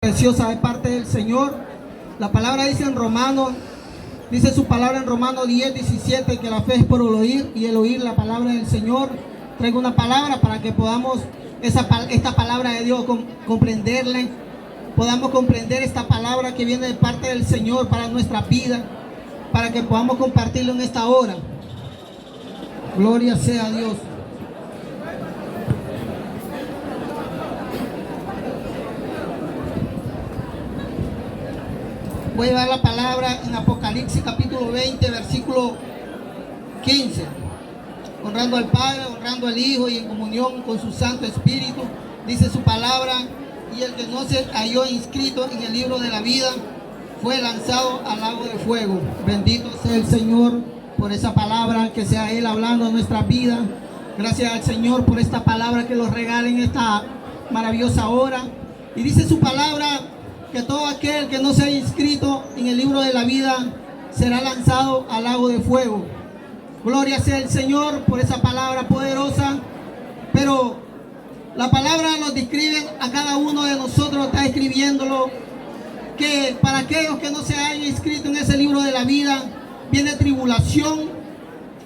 Preciosa de parte del Señor. La palabra dice en Romanos, dice su palabra en Romanos 10:17, que la fe es por el oír y el oír la palabra del Señor. Traigo una palabra para que podamos esta palabra de Dios comprenderle, podamos comprender esta palabra que viene de parte del Señor para nuestra vida, para que podamos compartirlo en esta hora. Gloria sea a Dios. Voy a dar la palabra en Apocalipsis capítulo 20, versículo 15. Honrando al Padre, honrando al Hijo y en comunión con su Santo Espíritu. Dice su palabra: y el que no se halló inscrito en el libro de la vida fue lanzado al lago de fuego. Bendito sea el Señor por esa palabra, que sea Él hablando en nuestra vida. Gracias al Señor por esta palabra que nos regala en esta maravillosa hora. Y dice su palabra que todo aquel que no se haya inscrito en el libro de la vida será lanzado al lago de fuego. Gloria sea el Señor por esa palabra poderosa. Pero la palabra nos describe a cada uno de nosotros, está escribiéndolo, que para aquellos que no se hayan inscrito en ese libro de la vida, viene tribulación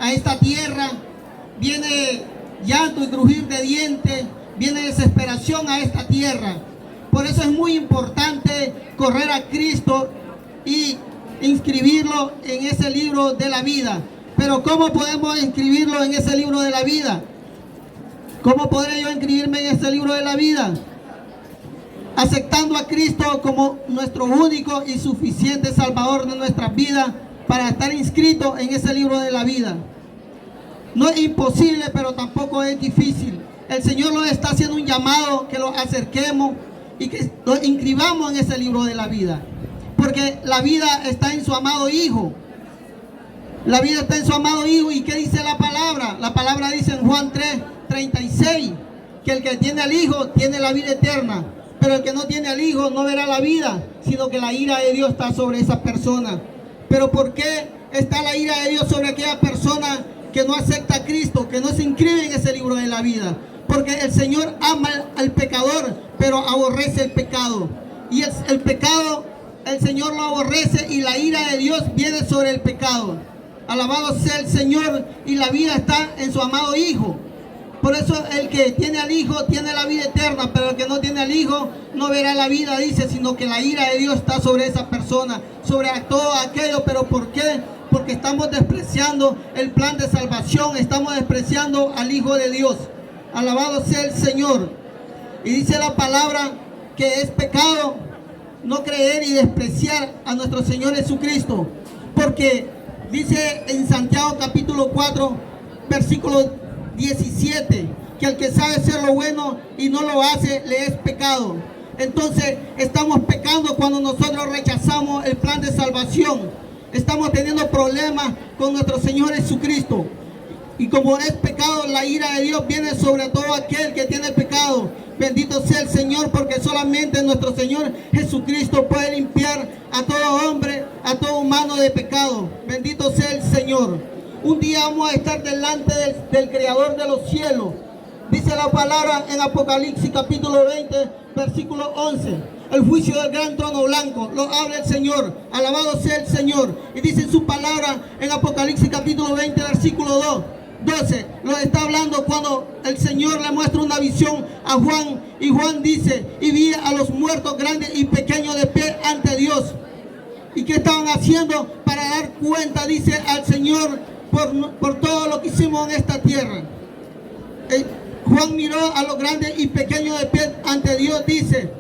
a esta tierra, viene llanto y crujir de dientes, viene desesperación a esta tierra. Por eso es muy importante correr a Cristo y inscribirlo en ese libro de la vida. Pero ¿cómo podemos inscribirlo en ese libro de la vida? ¿Cómo podré yo inscribirme en ese libro de la vida? Aceptando a Cristo como nuestro único y suficiente Salvador de nuestras vidas para estar inscrito en ese libro de la vida. No es imposible, pero tampoco es difícil. El Señor nos está haciendo un llamado que lo acerquemos y que nos inscribamos en ese libro de la vida, porque la vida está en su amado Hijo. La vida está en su amado Hijo. ¿Y qué dice la palabra? La palabra dice en Juan 3:36 que el que tiene al Hijo tiene la vida eterna, pero el que no tiene al Hijo no verá la vida, sino que la ira de Dios está sobre esa persona. Pero ¿por qué está la ira de Dios sobre aquella persona que no acepta a Cristo, que no se inscribe en ese libro de la vida? Porque el Señor ama al pecador, pero aborrece el pecado. Y el pecado, el Señor lo aborrece, y la ira de Dios viene sobre el pecado. Alabado sea el Señor. Y la vida está en su amado Hijo. Por eso el que tiene al Hijo tiene la vida eterna, pero el que no tiene al Hijo no verá la vida, dice, sino que la ira de Dios está sobre esa persona, sobre todo aquello. ¿Pero por qué? Porque estamos despreciando el plan de salvación, estamos despreciando al Hijo de Dios. Alabado sea el Señor. Y dice la palabra que es pecado no creer y despreciar a nuestro Señor Jesucristo. Porque dice en Santiago capítulo 4, versículo 17, que el que sabe hacer lo bueno y no lo hace, le es pecado. Entonces estamos pecando cuando nosotros rechazamos el plan de salvación. Estamos teniendo problemas con nuestro Señor Jesucristo. Y como es pecado, la ira de Dios viene sobre todo aquel que tiene pecado. Bendito sea el Señor, porque solamente nuestro Señor Jesucristo puede limpiar a todo hombre, a todo humano de pecado. Bendito sea el Señor. Un día vamos a estar delante del Creador de los cielos. Dice la palabra en Apocalipsis capítulo 20, versículo 11. El juicio del gran trono blanco lo habla el Señor. Alabado sea el Señor. Y dice su palabra en Apocalipsis capítulo 20, versículo 12, lo está hablando cuando el Señor le muestra una visión a Juan, y Juan dice: y vi a los muertos grandes y pequeños de pie ante Dios. ¿Y qué estaban haciendo? Para dar cuenta, dice, al Señor por todo lo que hicimos en esta tierra. Juan miró a los grandes y pequeños de pie ante Dios, dice.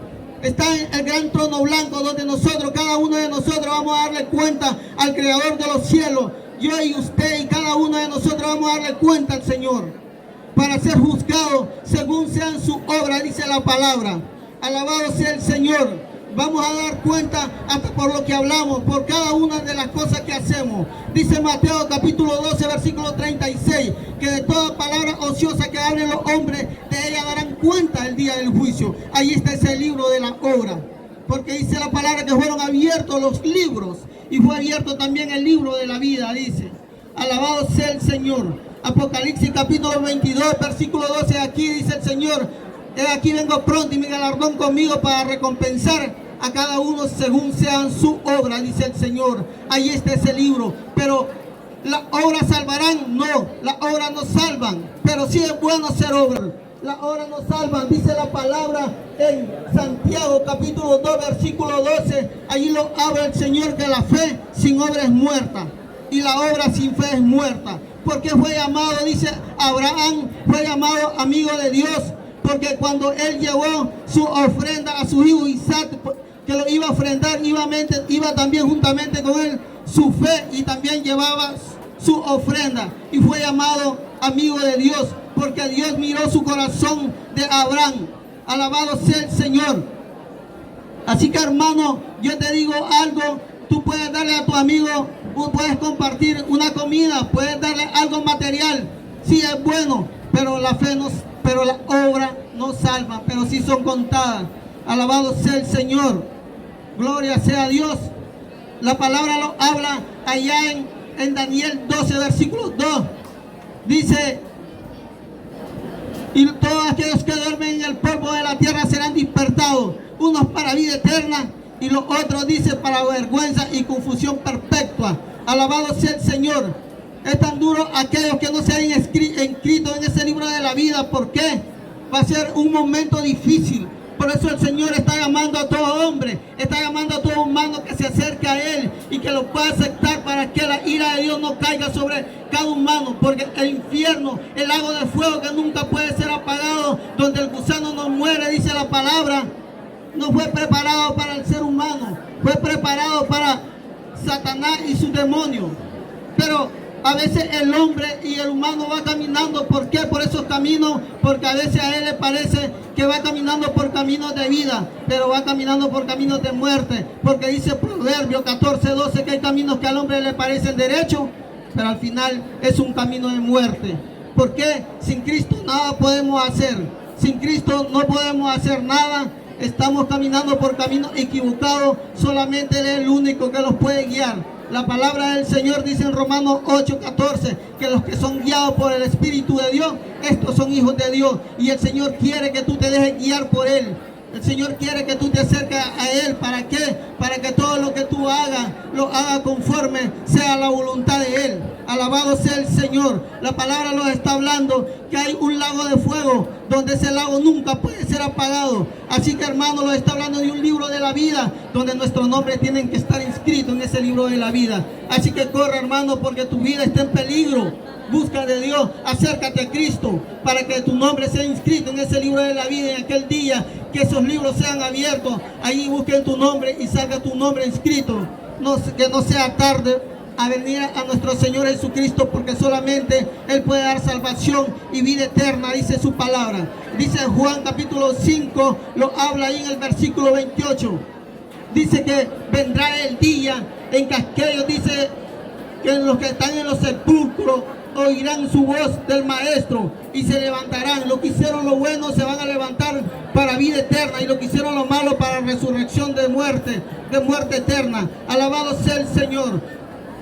Está en el gran trono blanco, donde nosotros, cada uno de nosotros, vamos a darle cuenta al Creador de los cielos. Yo y usted y cada uno de nosotros vamos a darle cuenta al Señor, para ser juzgados según sean su obra, dice la palabra. Alabado sea el Señor. Vamos a dar cuenta hasta por lo que hablamos, por cada una de las cosas que hacemos. Dice Mateo capítulo 12, versículo 36, que de toda palabra ociosa que hablen los hombres, de ella darán cuenta el día del juicio. Ahí está ese libro de la obra. Porque dice la palabra que fueron abiertos los libros, y fue abierto también el libro de la vida, dice. Alabado sea el Señor. Apocalipsis capítulo 22, versículo 12, aquí dice el Señor: He aquí vengo pronto, y mi galardón conmigo, para recompensar a cada uno según sean su obra, dice el Señor. Ahí está ese libro. Pero ¿las obras salvarán? No, las obras no salvan, pero sí es bueno hacer obras. Las obras no salvan, dice la palabra en Santiago capítulo 2 versículo 12. Allí lo habla el Señor, que la fe sin obra es muerta y la obra sin fe es muerta. Porque fue llamado, dice Abraham, fue llamado amigo de Dios, porque cuando él llevó su ofrenda a su hijo Isaac, que lo iba a ofrendar, iba también juntamente con él su fe, y también llevaba su ofrenda, y fue llamado amigo de Dios, porque Dios miró su corazón de Abraham. Alabado sea el Señor. Así que, hermano, yo te digo algo: tú puedes darle a tu amigo, puedes compartir una comida, puedes darle algo material, sí es bueno, pero la fe no, pero la obra no salva, pero sí son contadas. Alabado sea el Señor, gloria sea a Dios. La palabra lo habla allá en Daniel 12 versículo 2, dice: y todos aquellos que duermen en el polvo de la tierra serán despertados, unos para vida eterna y los otros, dice, para vergüenza y confusión perpetua. Alabado sea el Señor. Es tan duro aquellos que no se han inscrito en ese libro de la vida. ¿Por qué? Va a ser un momento difícil. Por eso el Señor está llamando a todo hombre, está llamando a todo humano que se acerque a Él y que lo pueda aceptar, para que la ira de Dios no caiga sobre cada humano. Porque el infierno, el lago de fuego que nunca puede ser apagado, donde el gusano no muere, dice la palabra, no fue preparado para el ser humano, fue preparado para Satanás y sus demonios. Pero a veces el hombre y el humano va caminando. ¿Por qué? Por esos caminos, porque a veces a él le parece que va caminando por caminos de vida, pero va caminando por caminos de muerte. Porque dice Proverbios 14:12 que hay caminos que al hombre le parecen derechos, pero al final es un camino de muerte. ¿Por qué? Sin Cristo nada podemos hacer. Sin Cristo no podemos hacer nada. Estamos caminando por caminos equivocados. Solamente Él es el único que los puede guiar. La palabra del Señor dice en Romanos 8:14 que los que son guiados por el Espíritu de Dios, estos son hijos de Dios. Y el Señor quiere que tú te dejes guiar por Él. El Señor quiere que tú te acerques a Él. ¿Para qué? Para que todo lo que tú hagas, lo hagas conforme sea la voluntad de Él. Alabado sea el Señor. La palabra nos está hablando que hay un lago de fuego, donde ese lago nunca puede ser apagado. Así que, hermano, nos está hablando de un libro de la vida, donde nuestros nombres tienen que estar inscritos en ese libro de la vida. Así que corre, hermano, porque tu vida está en peligro. Busca de Dios, acércate a Cristo, para que tu nombre sea inscrito en ese libro de la vida. En aquel día que esos libros sean abiertos, ahí busquen tu nombre y salga tu nombre inscrito. Que no sea tarde a venir a nuestro Señor Jesucristo, porque solamente Él puede dar salvación y vida eterna, dice su palabra. Dice Juan capítulo 5, lo habla ahí en el versículo 28. Dice que vendrá el día en que aquellos, dice, que los que están en los sepulcros oirán su voz del Maestro y se levantarán. Los que hicieron lo bueno se van a levantar para vida eterna, y los que hicieron lo malo para resurrección de muerte eterna. Alabado sea el Señor.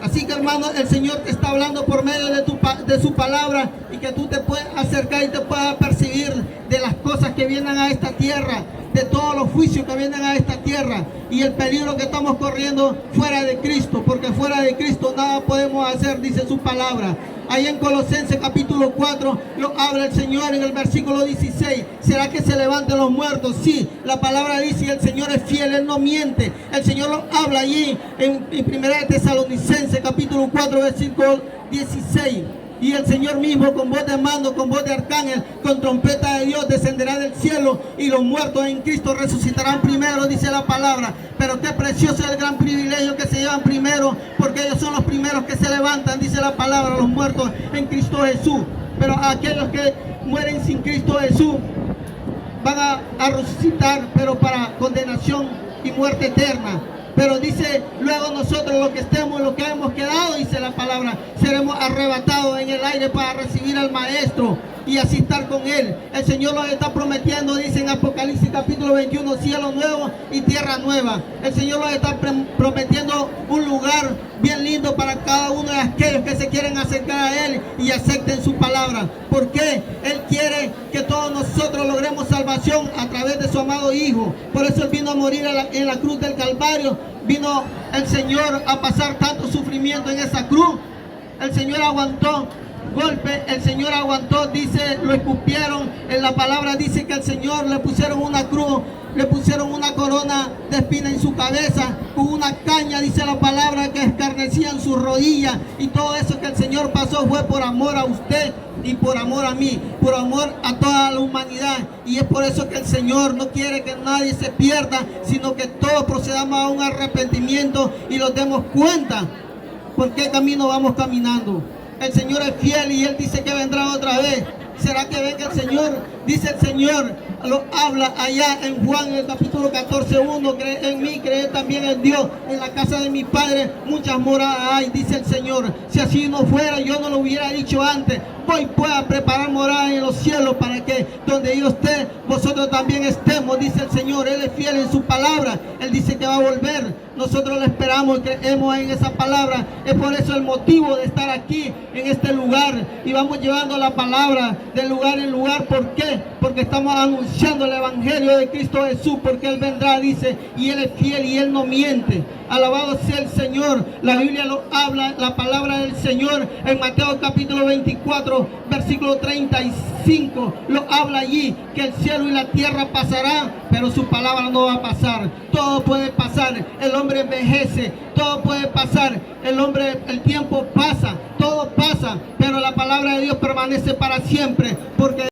Así que, hermano, el Señor te está hablando por medio de su palabra, y que tú te puedes acercar y te puedas percibir de las cosas que vienen a esta tierra, de todos los juicios que vienen a esta tierra, y el peligro que estamos corriendo fuera de Cristo, porque fuera de Cristo nada podemos hacer, dice su palabra. Ahí en Colosenses capítulo 4 lo habla el Señor en el versículo 16. ¿Será que se levanten los muertos? Sí, la palabra dice, el Señor es fiel, Él no miente. El Señor lo habla allí en 1 Tesalonicenses capítulo 4 versículo 16. Y el Señor mismo, con voz de mando, con voz de arcángel, con trompeta de Dios, descenderá del cielo, y los muertos en Cristo resucitarán primero, dice la palabra. Pero qué precioso es el gran privilegio que se llevan primero, porque ellos son los primeros que se levantan, dice la palabra, los muertos en Cristo Jesús. Pero aquellos que mueren sin Cristo Jesús van a resucitar, pero para condenación y muerte eterna. Pero dice, luego nosotros los que estemos, los que hemos quedado, dice la palabra, seremos arrebatados en el aire para recibir al Maestro. y así estar con Él. El Señor nos está prometiendo, dice en Apocalipsis capítulo 21, cielo nuevo y tierra nueva. El Señor nos está prometiendo un lugar bien lindo para cada uno de aquellos que se quieren acercar a Él y acepten su palabra. Porque Él quiere que todos nosotros logremos salvación a través de su amado Hijo. Por eso Él vino a morir en la cruz del Calvario. Vino el Señor a pasar tanto sufrimiento en esa cruz. El Señor aguantó golpe, el Señor aguantó, dice, lo escupieron. En la palabra dice que al Señor le pusieron una cruz, le pusieron una corona de espina en su cabeza, con una caña, dice la palabra, que escarnecían sus rodillas. Y todo eso que el Señor pasó fue por amor a usted y por amor a mí, por amor a toda la humanidad. Y es por eso que el Señor no quiere que nadie se pierda, sino que todos procedamos a un arrepentimiento y nos demos cuenta por qué camino vamos caminando. El Señor es fiel y Él dice que vendrá otra vez. ¿Será que venga el Señor? Dice el Señor, lo habla allá en Juan, en el capítulo 14:1, cree en mí, cree también en Dios. En la casa de mi Padre muchas moradas hay, dice el Señor. Si así no fuera, yo no lo hubiera dicho antes. Voy pues a preparar moradas en los cielos para que donde yo esté, vosotros también estemos, dice el Señor. Él es fiel en su palabra. Él dice que va a volver. Nosotros le esperamos y creemos en esa palabra. Es por eso el motivo de estar aquí en este lugar. Y vamos llevando la palabra de lugar en lugar. ¿Por qué? Porque estamos anunciando el Evangelio de Cristo Jesús. Porque Él vendrá, dice, y Él es fiel y Él no miente. Alabado sea el Señor. La Biblia lo habla, la palabra del Señor en Mateo capítulo 24, versículo 35. Lo habla allí, que el cielo y la tierra pasarán, pero su palabra no va a pasar. Todo puede pasar. El hombre envejece. Todo puede pasar. El tiempo pasa. Todo pasa. Pero la palabra de Dios permanece para siempre. Porque